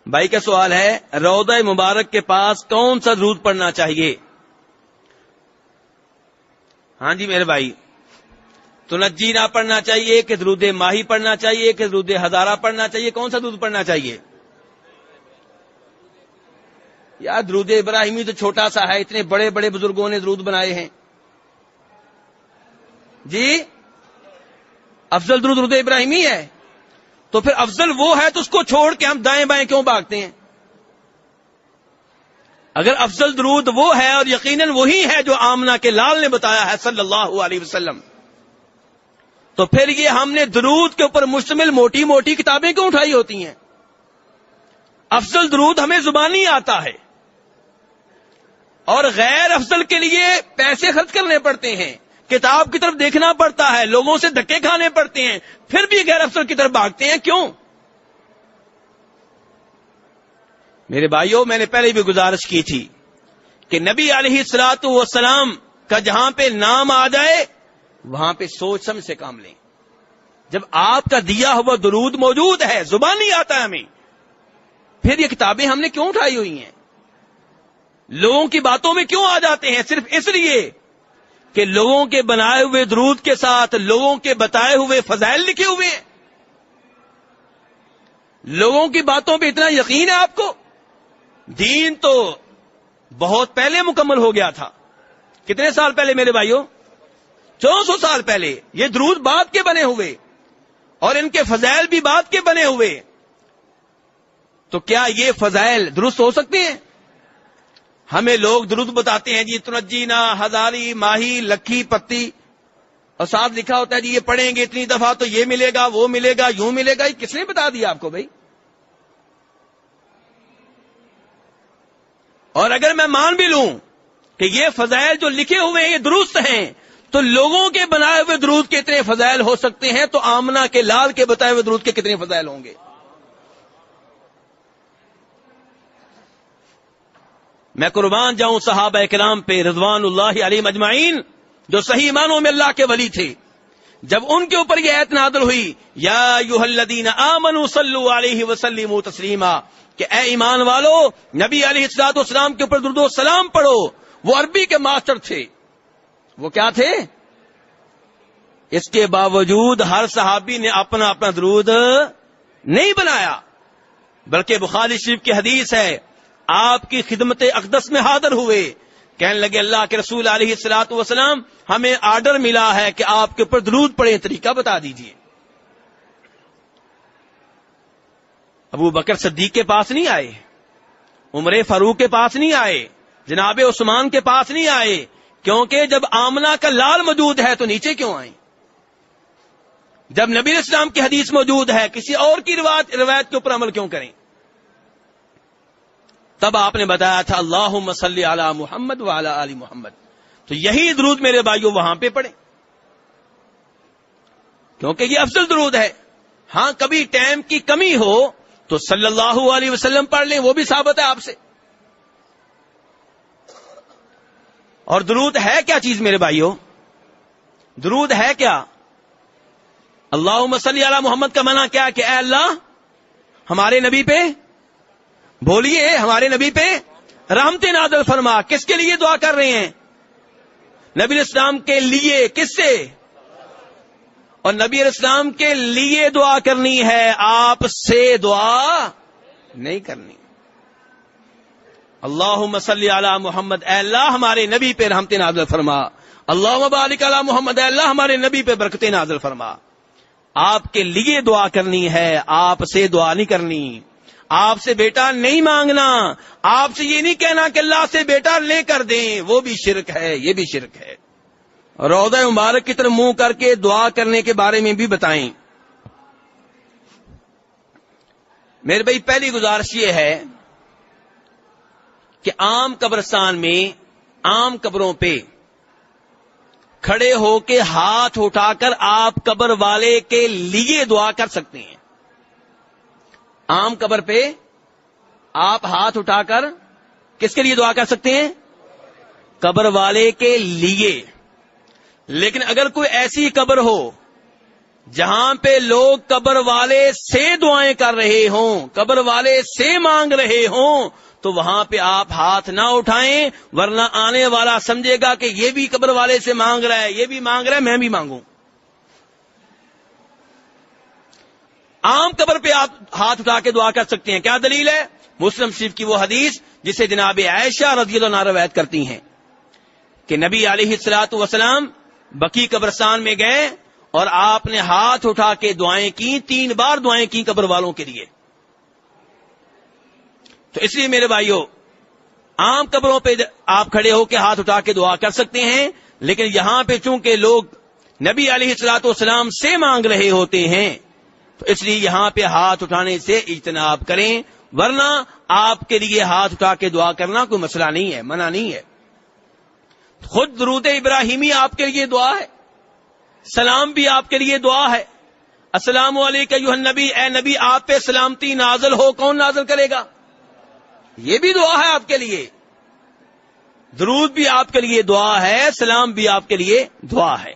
بھائی کا سوال ہے روضہ مبارک کے پاس کون سا درود پڑھنا چاہیے؟ ہاں جی میرے بھائی، تنجینا پڑھنا چاہیے کہ درود ماہی پڑھنا چاہیے کہ درود ہزارہ پڑھنا چاہیے؟ کون سا درود پڑھنا چاہیے؟ یار درود ابراہیمی تو چھوٹا سا ہے، اتنے بڑے بڑے بزرگوں نے درود بنائے ہیں جی۔ افضل درود درود ابراہیمی ہے، تو پھر افضل وہ ہے تو اس کو چھوڑ کے ہم دائیں بائیں کیوں بھاگتے ہیں؟ اگر افضل درود وہ ہے اور یقیناً وہی ہے جو آمنہ کے لال نے بتایا ہے صلی اللہ علیہ وسلم، تو پھر یہ ہم نے درود کے اوپر مشتمل موٹی موٹی کتابیں کیوں اٹھائی ہوتی ہیں؟ افضل درود ہمیں زبانی آتا ہے، اور غیر افضل کے لیے پیسے خرچ کرنے پڑتے ہیں، کتاب کی طرف دیکھنا پڑتا ہے، لوگوں سے دھکے کھانے پڑتے ہیں، پھر بھی غیر افضل کی طرف بھاگتے ہیں کیوں؟ میرے بھائیوں، میں نے پہلے بھی گزارش کی تھی کہ نبی علیہ الصلوۃ والسلام کا جہاں پہ نام آ جائے وہاں پہ سوچ سمجھ سے کام لیں۔ جب آپ کا دیا ہوا درود موجود ہے، زبانی آتا ہے ہمیں، پھر یہ کتابیں ہم نے کیوں اٹھائی ہوئی ہیں؟ لوگوں کی باتوں میں کیوں آ جاتے ہیں؟ صرف اس لیے کہ لوگوں کے بنائے ہوئے درود کے ساتھ لوگوں کے بتائے ہوئے فضائل لکھے ہوئے ہیں۔ لوگوں کی باتوں پہ اتنا یقین ہے آپ کو؟ دین تو بہت پہلے مکمل ہو گیا تھا۔ کتنے سال پہلے میرے بھائیوں؟ 400 سال پہلے۔ یہ درود بعد کے بنے ہوئے اور ان کے فضائل بھی بعد کے بنے ہوئے، تو کیا یہ فضائل درست ہو سکتے ہیں؟ ہمیں لوگ درود بتاتے ہیں جی تنجینا، ہزاری، ماہی، لکھی، پتی، اور ساتھ لکھا ہوتا ہے جی یہ پڑھیں گے اتنی دفعہ تو یہ ملے گا، وہ ملے گا، یوں ملے گا۔ یہ کس نے بتا دیا آپ کو بھائی؟ اور اگر میں مان بھی لوں کہ یہ فضائل جو لکھے ہوئے ہیں یہ درست ہیں، تو لوگوں کے بنائے ہوئے درود کے اتنے فضائل ہو سکتے ہیں، تو آمنہ کے لال کے بتائے ہوئے درود کے کتنے فضائل ہوں گے؟ میں قربان جاؤں صحابہ کرام پہ رضوان اللہ علیہم اجمعین، جو صحیح معنوں میں اللہ کے ولی تھے۔ جب ان کے اوپر یہ آیت نازل ہوئی یا ایھا الذین آمنوا صلوا علیہ وسلموا تسلیما، کہ اے ایمان والو نبی علیہ الصلوۃ والسلام کے اوپر درود و سلام پڑھو، وہ عربی کے ماسٹر تھے۔ وہ کیا تھے؟ اس کے باوجود ہر صحابی نے اپنا اپنا درود نہیں بنایا، بلکہ بخاری شریف کی حدیث ہے، آپ کی خدمت اقدس میں حاضر ہوئے، کہنے لگے اللہ کے رسول علیہ الصلوۃ والسلام ہمیں آرڈر ملا ہے کہ آپ کے اوپر درود پڑھیں، طریقہ بتا دیجئے۔ ابو بکر صدیق کے پاس نہیں آئے، عمر فاروق کے پاس نہیں آئے، جناب عثمان کے پاس نہیں آئے، کیونکہ جب آمنہ کا لال موجود ہے تو نیچے کیوں آئیں؟ جب نبی اسلام کی حدیث موجود ہے کسی اور کی روایت کے اوپر عمل کیوں کریں؟ تب آپ نے بتایا تھا اللہم صلی علی محمد وعلی آل محمد، تو یہی درود میرے بھائیوں وہاں پہ پڑھیں، کیونکہ یہ افضل درود ہے۔ ہاں کبھی ٹائم کی کمی ہو تو صلی اللہ علیہ وسلم پڑھ لیں، وہ بھی ثابت ہے آپ سے۔ اور درود ہے کیا چیز میرے بھائیوں؟ درود ہے کیا؟ اللہم صلی علی محمد کا معنی کیا کہ اے اللہ ہمارے نبی پہ، بولیے ہمارے نبی پہ رحمت نازل فرما۔ کس کے لیے دعا کر رہے ہیں؟ نبی اسلام کے لیے۔ کس سے؟ اور نبی اسلام کے لیے دعا کرنی ہے، آپ سے دعا نہیں کرنی۔ اللہم صلی علی محمد، اے اللہ ہمارے نبی پہ رحمت نازل فرما۔ اللہم بارک علی محمد، اے اللہ ہمارے نبی پہ برکت نازل فرما۔ آپ کے لیے دعا کرنی ہے، آپ سے دعا نہیں کرنی۔ آپ سے بیٹا نہیں مانگنا، آپ سے یہ نہیں کہنا کہ اللہ سے بیٹا لے کر دیں، وہ بھی شرک ہے، یہ بھی شرک ہے۔ روضہ مبارک کی طرف منہ کر کے دعا کرنے کے بارے میں بھی بتائیں۔ میرے بھائی پہلی گزارش یہ ہے کہ عام قبرستان میں، عام قبروں پہ کھڑے ہو کے ہاتھ اٹھا کر آپ قبر والے کے لیے دعا کر سکتے ہیں۔ عام قبر پہ آپ ہاتھ اٹھا کر کس کے لیے دعا کر سکتے ہیں؟ قبر والے کے لیے۔ لیکن اگر کوئی ایسی قبر ہو جہاں پہ لوگ قبر والے سے دعائیں کر رہے ہوں، قبر والے سے مانگ رہے ہوں، تو وہاں پہ آپ ہاتھ نہ اٹھائیں، ورنہ آنے والا سمجھے گا کہ یہ بھی قبر والے سے مانگ رہا ہے، یہ بھی مانگ رہا ہے، میں بھی مانگوں۔ عام قبر پہ آپ ہاتھ اٹھا کے دعا کر سکتے ہیں۔ کیا دلیل ہے؟ مسلم شریف کی وہ حدیث جسے جناب عائشہ رضی اللہ عنہا روایت کرتی ہیں کہ نبی علیہ الصلوۃ والسلام بقیع قبرستان میں گئے اور آپ نے ہاتھ اٹھا کے دعائیں کی، 3 بار دعائیں کی قبر والوں کے لیے۔ تو اس لیے میرے بھائیوں، عام قبروں پہ آپ کھڑے ہو کے ہاتھ اٹھا کے دعا کر سکتے ہیں، لیکن یہاں پہ چونکہ لوگ نبی علیہ الصلوۃ والسلام سے مانگ رہے ہوتے ہیں، تو اس لیے یہاں پہ ہاتھ اٹھانے سے اجتناب کریں، ورنہ آپ کے لیے ہاتھ اٹھا کے دعا کرنا کوئی مسئلہ نہیں ہے، منع نہیں ہے۔ خود درود ابراہیمی آپ کے لیے دعا ہے، سلام بھی آپ کے لیے دعا ہے۔ السلام علیکم ایھا النبی، اے نبی آپ پہ سلامتی نازل ہو، کون نازل کرے گا؟ یہ بھی دعا ہے آپ کے لیے۔ درود بھی آپ کے لیے دعا ہے، سلام بھی آپ کے لیے دعا ہے۔